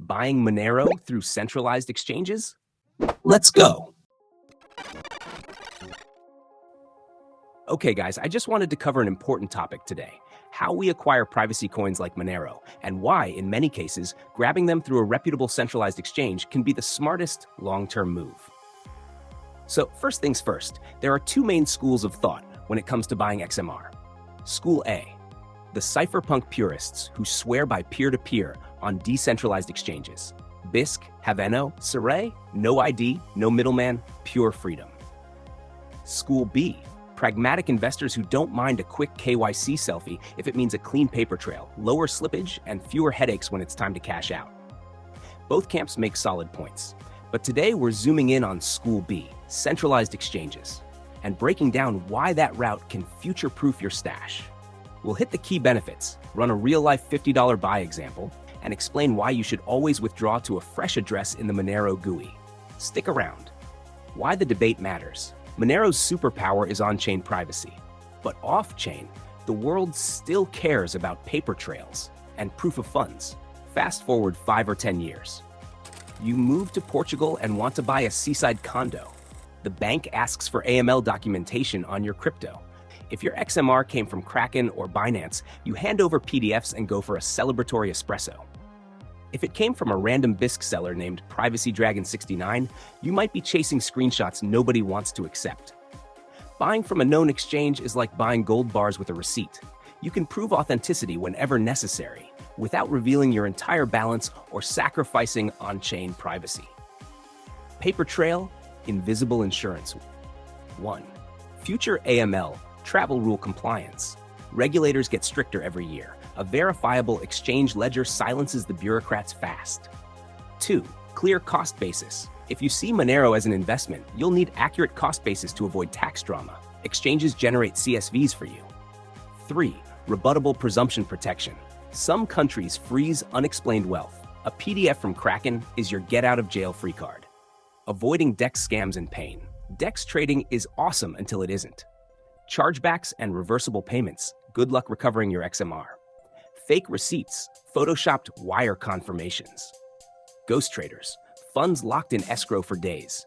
Buying Monero through centralized exchanges? Let's go. Okay, guys, I just wanted to cover an important topic today: how we acquire privacy coins like Monero, and why, in many cases, grabbing them through a reputable centralized exchange can be the smartest long-term move. So, first things first, there are two main schools of thought when it comes to buying XMR. School A: the cypherpunk purists who swear by peer-to-peer on decentralized exchanges. Bisq, Haveno, Saray, no ID, no middleman, pure freedom. School B: pragmatic investors who don't mind a quick KYC selfie if it means a clean paper trail, lower slippage, and fewer headaches when it's time to cash out. Both camps make solid points, but today we're zooming in on School B, centralized exchanges, and breaking down why that route can future-proof your stash. We'll hit the key benefits, run a real-life $50 buy example, and explain why you should always withdraw to a fresh address in the Monero GUI. Stick around. Why the debate matters. Monero's superpower is on-chain privacy, but off-chain, the world still cares about paper trails and proof of funds. Fast forward 5 or 10 years. You move to Portugal and want to buy a seaside condo. The bank asks for AML documentation on your crypto. If your XMR came from Kraken or Binance, you hand over PDFs and go for a celebratory espresso. If it came from a random Bisq seller named Privacy Dragon 69, you might be chasing screenshots nobody wants to accept. Buying from a known exchange is like buying gold bars with a receipt. You can prove authenticity whenever necessary, without revealing your entire balance or sacrificing on-chain privacy. Paper trail, invisible insurance. 1. Future AML, travel rule compliance. Regulators get stricter every year. A verifiable exchange ledger silences the bureaucrats fast. 2. Clear cost basis. If you see Monero as an investment, you'll need accurate cost basis to avoid tax drama. Exchanges generate CSVs for you. 3. Rebuttable presumption protection. Some countries freeze unexplained wealth. A PDF from Kraken is your get-out-of-jail-free card. Avoiding DEX scams and pain. DEX trading is awesome until it isn't. Chargebacks and reversible payments. Good luck recovering your XMR. Fake receipts, photoshopped wire confirmations. Ghost traders, funds locked in escrow for days.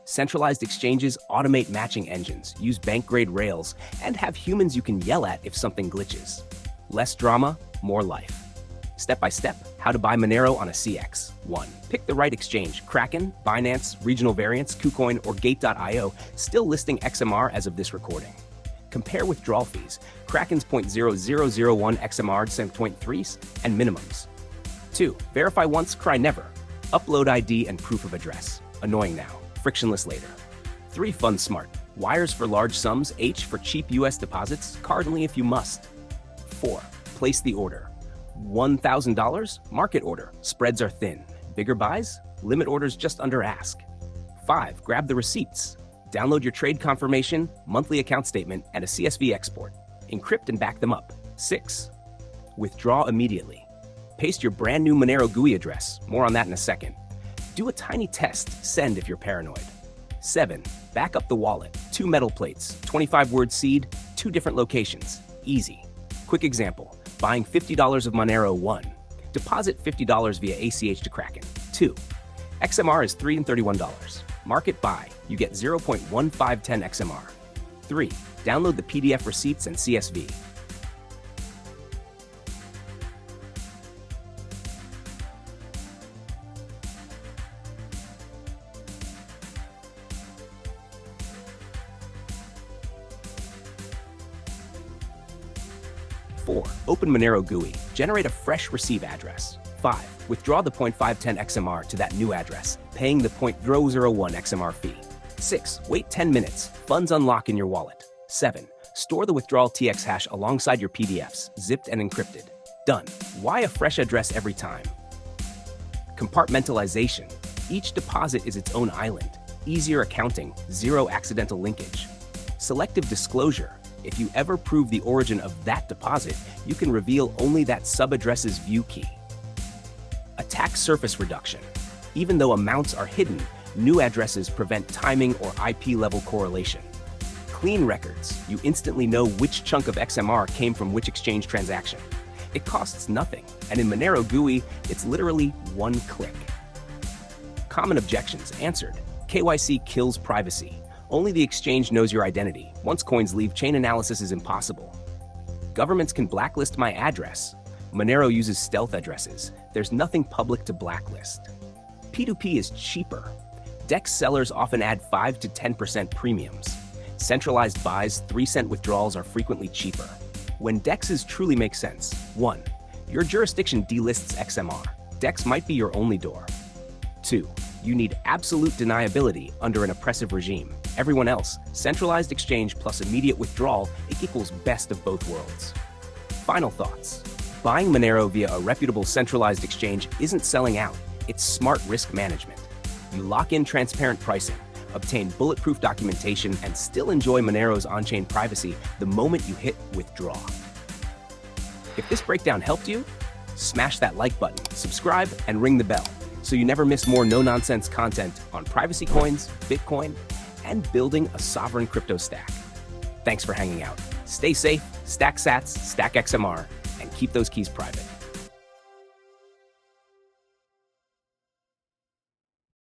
Centralized exchanges automate matching engines, use bank-grade rails, and have humans you can yell at if something glitches. Less drama, more life. Step-by-step, how to buy Monero on a CX. 1. Pick the right exchange. Kraken, Binance, Regional Variants, KuCoin, or Gate.io, still listing XMR as of this recording. Compare withdrawal fees, Kraken's 0.0001 XMR 0.3s, and minimums. 2. Verify once, cry never. Upload ID and proof of address. Annoying now, frictionless later. 3. Fund smart. Wires for large sums, H for cheap US deposits, card only if you must. 4. Place the order. $1,000? Market order. Spreads are thin. Bigger buys? Limit orders just under ask. 5. Grab the receipts. Download your trade confirmation, monthly account statement, and a CSV export. Encrypt and back them up. 6. Withdraw immediately. Paste your brand new Monero GUI address. More on that in a second. Do a tiny test. Send if you're paranoid. 7. Back up the wallet. 2 metal plates, 25-word seed, 2 different locations. Easy. Quick example. Buying $50 of Monero. 1. Deposit $50 via ACH to Kraken. 2. XMR is $331. Market buy. You get 0.1510 XMR. 3. Download the PDF receipts and CSV. Open Monero GUI. Generate a fresh receive address. 5. Withdraw the 0.510 XMR to that new address, paying the 0.001 XMR fee. 6. Wait 10 minutes. Funds unlock in your wallet. 7. Store the withdrawal TX hash alongside your PDFs, zipped and encrypted. Done. Why a fresh address every time? Compartmentalization. Each deposit is its own island. Easier accounting, 0 accidental linkage. Selective disclosure. If you ever prove the origin of that deposit, you can reveal only that subaddress's view key. Attack surface reduction. Even though amounts are hidden, new addresses prevent timing or IP-level correlation. Clean records. You instantly know which chunk of XMR came from which exchange transaction. It costs nothing, and in Monero GUI, it's literally one click. Common objections answered. KYC kills privacy. Only the exchange knows your identity. Once coins leave, chain analysis is impossible. Governments can blacklist my address. Monero uses stealth addresses. There's nothing public to blacklist. P2P is cheaper. DEX sellers often add 5 to 10% premiums. Centralized buys, 3-cent withdrawals are frequently cheaper. When DEXs truly make sense, 1. Your jurisdiction delists XMR. DEX might be your only door. 2. You need absolute deniability under an oppressive regime. Everyone else, centralized exchange plus immediate withdrawal, it equals best of both worlds. Final thoughts. Buying Monero via a reputable centralized exchange isn't selling out, it's smart risk management. You lock in transparent pricing, obtain bulletproof documentation, and still enjoy Monero's on-chain privacy the moment you hit withdraw. If this breakdown helped you, smash that like button, subscribe, and ring the bell so you never miss more no-nonsense content on privacy coins, Bitcoin, and building a sovereign crypto stack. Thanks for hanging out. Stay safe, stack sats, stack XMR, and keep those keys private.